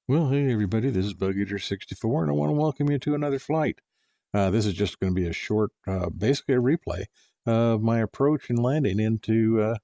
Well, hey everybody, this is Bug Eater 64, and I want to welcome you to another flight. This is just going to be a short, basically a replay of my approach and landing into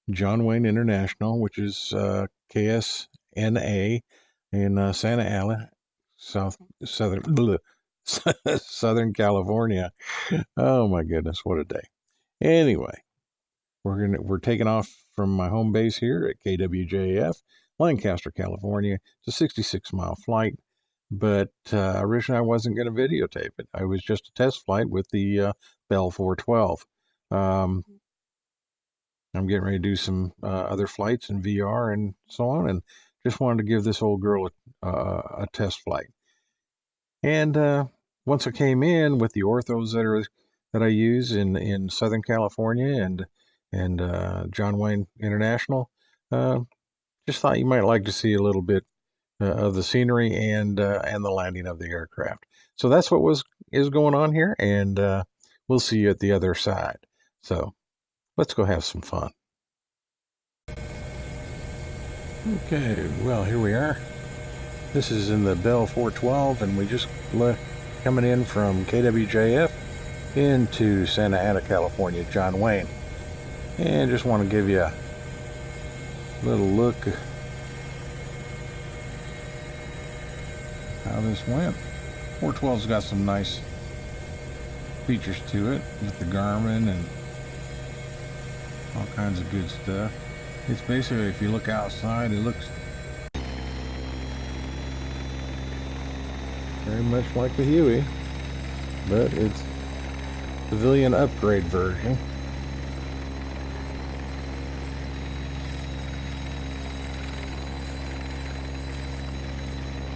John Wayne International, which is KSNA in Santa Ana, Southern California. Oh my goodness, what a day! Anyway, we're taking off from my home base here at KWJF, Lancaster, California. It's a 66-mile flight, but originally I wasn't going to videotape it. I was just a test flight with the Bell412. Um, I'm getting ready to do some other flights in VR and so on, and just wanted to give this old girl a test flight. And once I came in with the orthos that I use in Southern California and John Wayne International, just thought you might like to see a little bit of the scenery and the landing of the aircraft. So that's what is going on here, and we'll see you at the other side. So let's go have some fun. Okay, well, here we are. This is in the Bell 412, and we just coming in from KWJF into Santa Ana, California, John Wayne. And just want to give you a little look how this went. 412's got some nice features to it with the Garmin and all kinds of good stuff. It's basically, if you look outside, it looks very much like the Huey, but it's civilian upgrade version.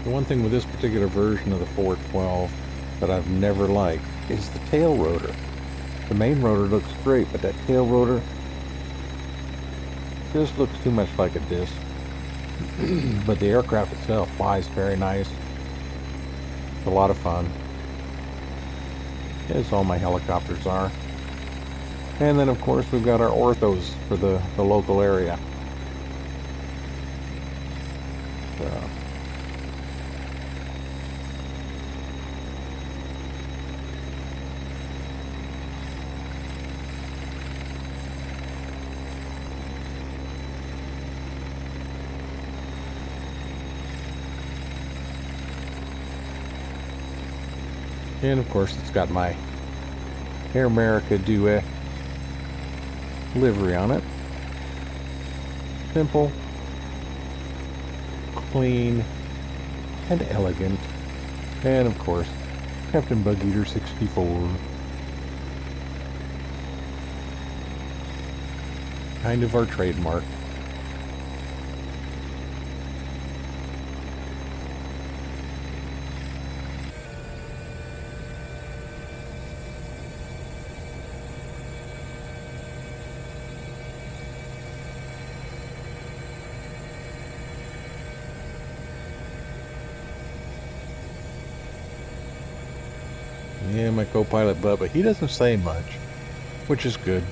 The one thing with this particular version of the 412 that I've never liked is the tail rotor. The main rotor looks great, but that tail rotor just looks too much like a disc. But the aircraft itself flies very nice. It's a lot of fun, as all my helicopters are. And then of course we've got our orthos for the local area. So and of course it's got my Air America Duet livery on it. Simple, clean, and elegant. And of course, Captain Bug Eater 64. Kind of our trademark. Yeah, my co-pilot Bubba, he doesn't say much, which is good.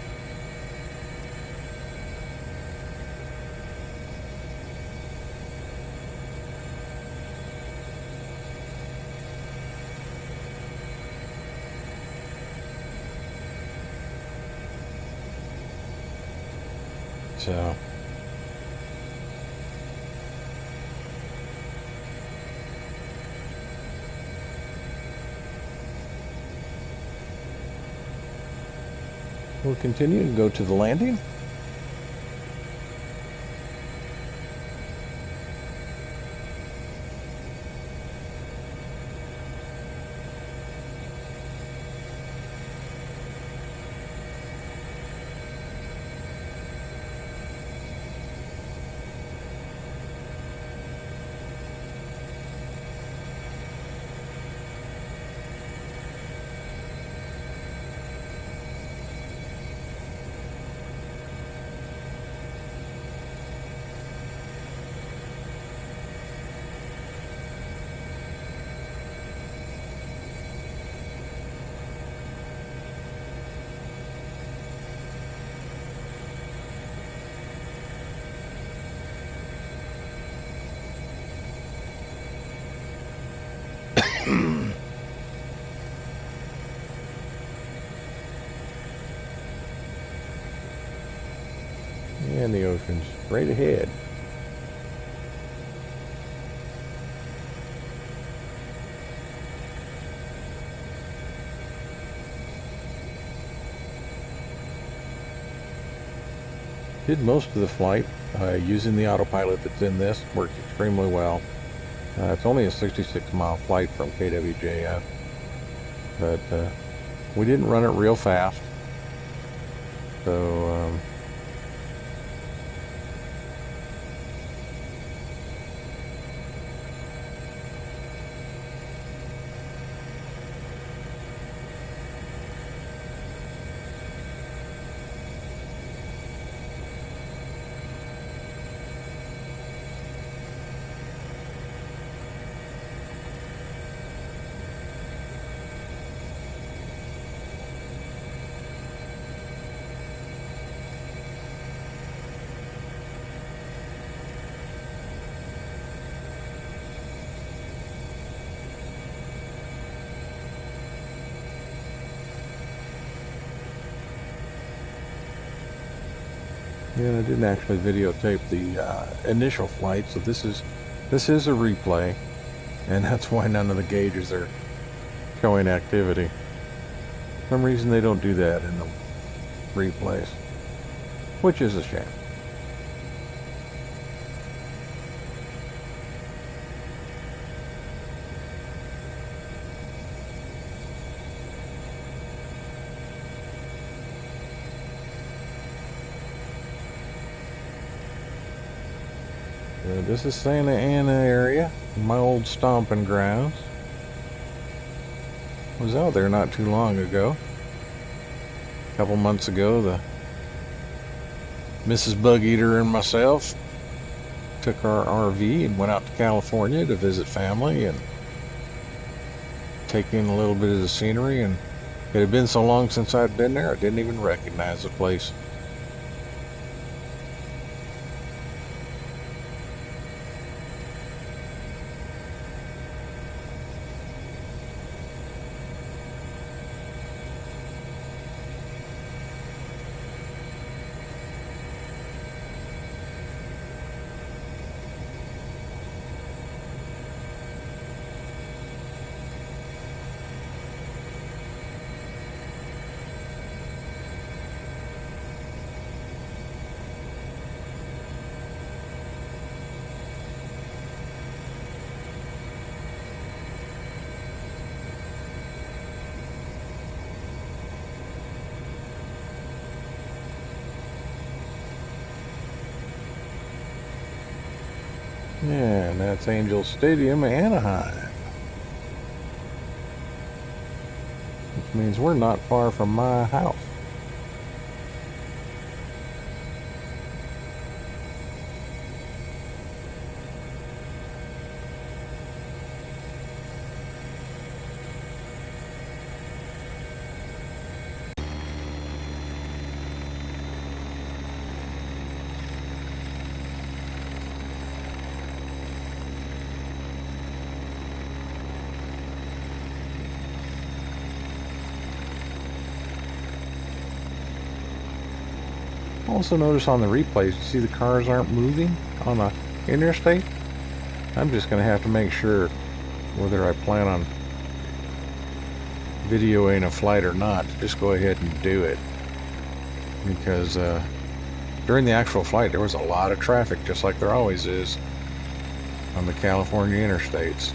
So we'll continue and go to the landing. And the ocean's right ahead. Did most of the flight using the autopilot that's in this. Works extremely well. It's only a 66-mile flight from KWJF, but we didn't run it real fast, so yeah, I didn't actually videotape the initial flight, so this is a replay, and that's why none of the gauges are showing activity. For some reason they don't do that in the replays, which is a shame. This is Santa Ana area, my old stomping grounds. Was out there not too long ago. A couple months ago, the Mrs. Bug Eater and myself took our RV and went out to California to visit family and take in a little bit of the scenery. And it had been so long since I'd been there, I didn't even recognize the place. Yeah, and that's Angel Stadium, Anaheim. Which means we're not far from my house. Also notice on the replays, you see the cars aren't moving on the interstate. I'm just going to have to make sure whether I plan on videoing a flight or not. Just go ahead and do it, because during the actual flight there was a lot of traffic, just like there always is on the California interstates.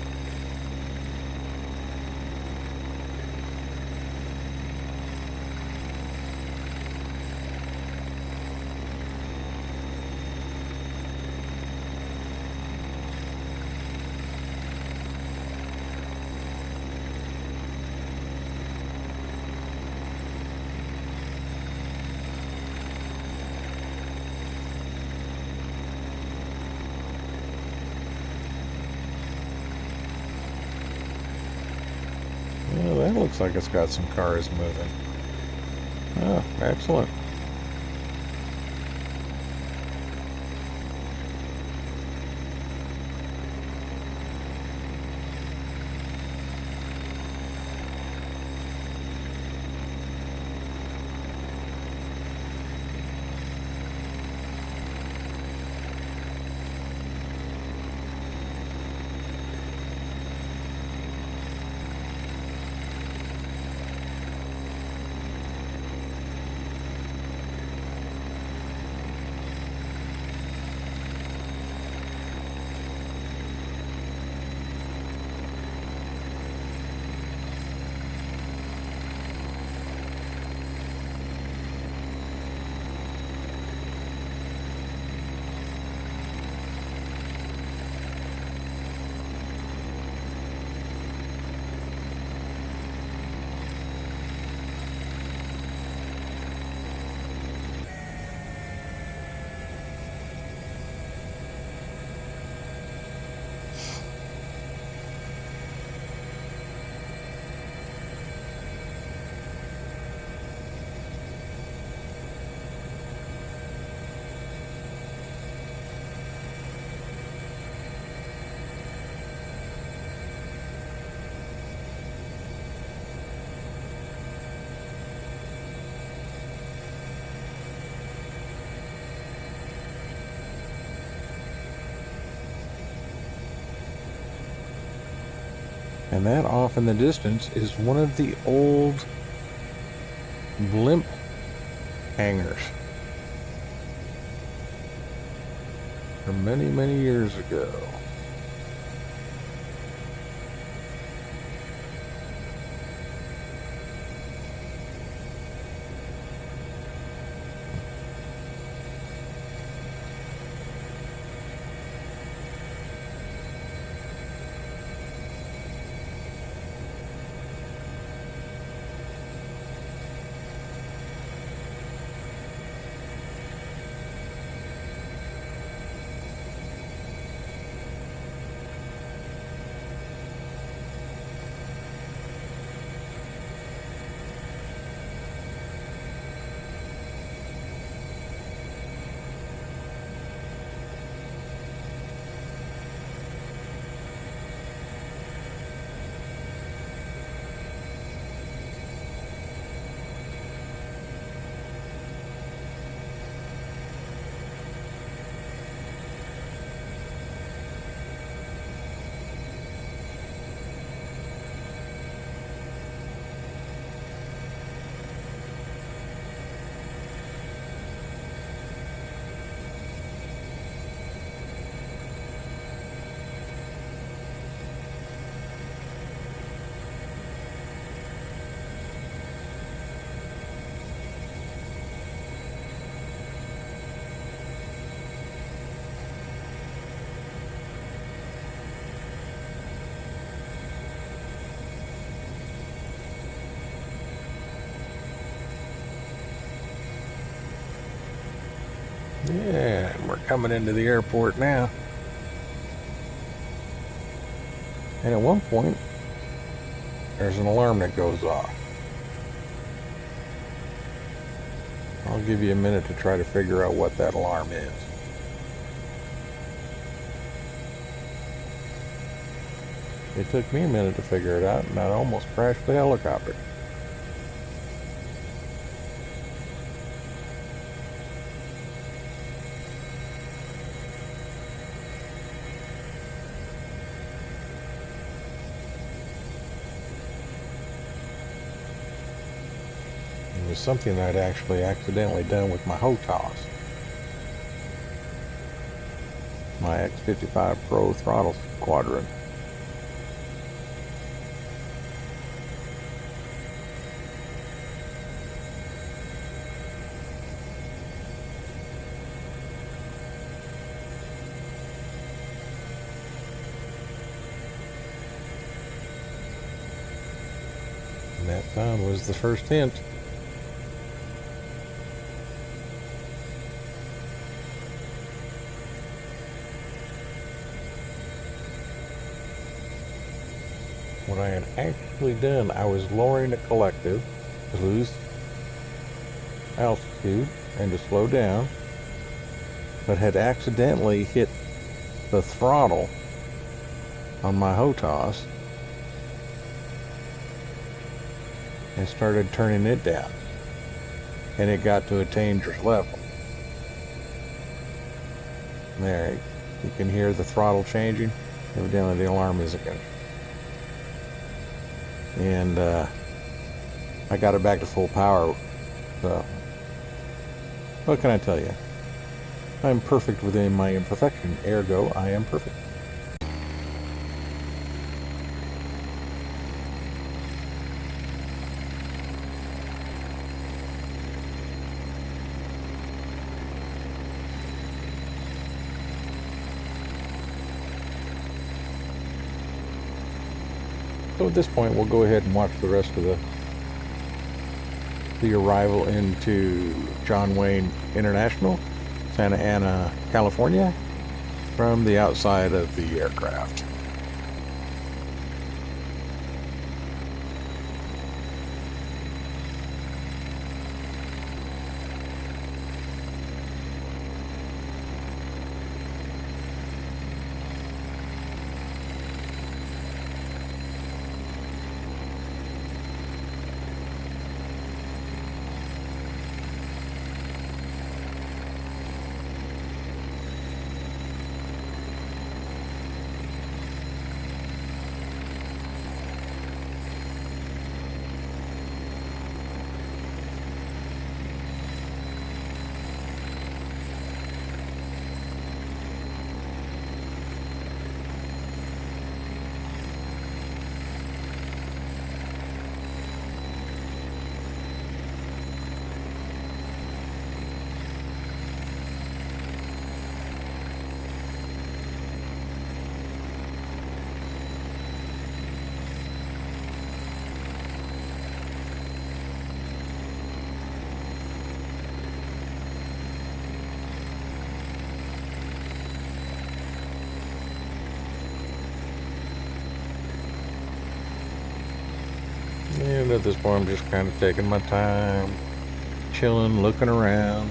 Well, that looks like it's got some cars moving. Oh, excellent. And that off in the distance is one of the old blimp hangars from many, many years ago. Yeah, and we're coming into the airport now. And at one point, there's an alarm that goes off. I'll give you a minute to try to figure out what that alarm is. It took me a minute to figure it out, and I almost crashed the helicopter. It was something I'd actually accidentally done with my HOTOS. My X55 Pro throttle quadrant. And that sound was the first hint. What I had actually done, I was lowering the collective to lose altitude and to slow down, but had accidentally hit the throttle on my HOTOS and started turning it down, and it got to a dangerous level. There, you can hear the throttle changing. Evidently the alarm isn't going. And I got it back to full power. So what can I tell you? I'm perfect within my imperfection, ergo I am perfect. So at this point, we'll go ahead and watch the rest of the arrival into John Wayne International, Santa Ana, California, from the outside of the aircraft. And at this point, I'm just kind of taking my time, chilling, looking around.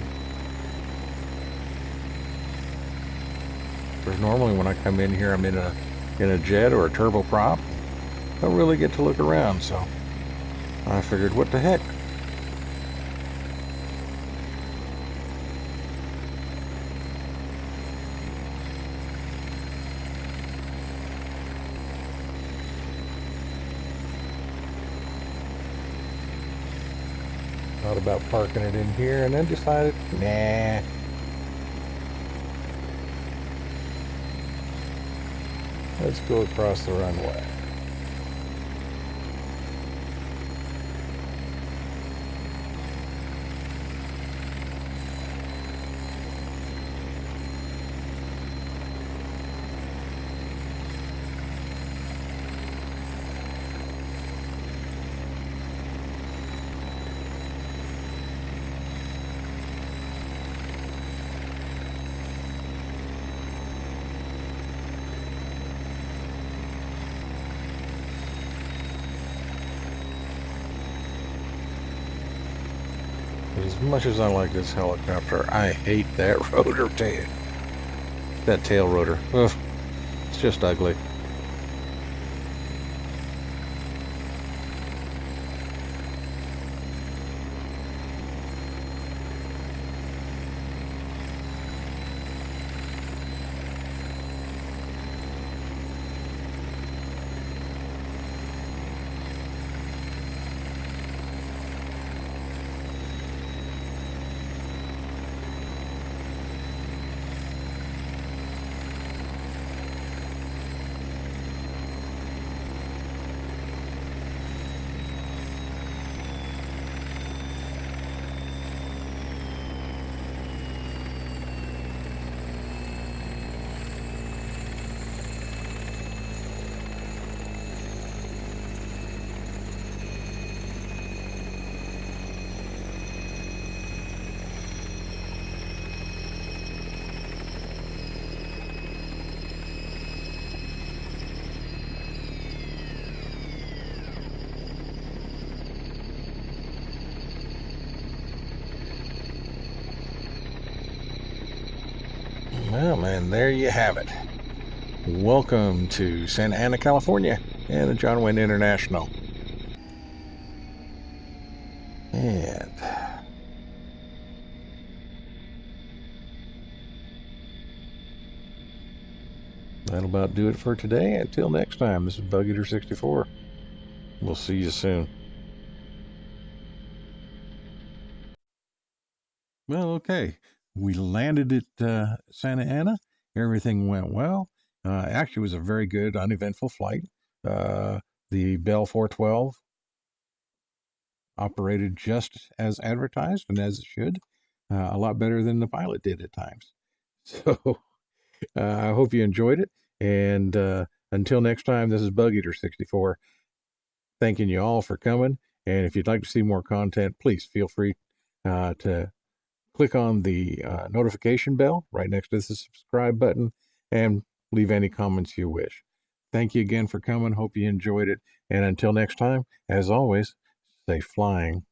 Because normally when I come in here, I'm in a jet or a turboprop. Don't really get to look around, so I figured, what the heck? Thought about parking it in here and then decided, nah. Let's go across the runway. As much as I like this helicopter, I hate that rotor tail. That tail rotor. Ugh, it's just ugly. Well, man, there you have it. Welcome to Santa Ana, California, and the John Wayne International. And that'll about do it for today. Until next time, this is Bug Eater 64. We'll see you soon. Well, okay. We landed at Santa Ana. Everything went well. Actually, it was a very good, uneventful flight. The Bell412 operated just as advertised and as it should. A lot better than the pilot did at times. So I hope you enjoyed it. And until next time, this is Bug Eater 64. Thanking you all for coming. And if you'd like to see more content, please feel free to click on the notification bell right next to the subscribe button and leave any comments you wish. Thank you again for coming. Hope you enjoyed it. And until next time, as always, safe flying.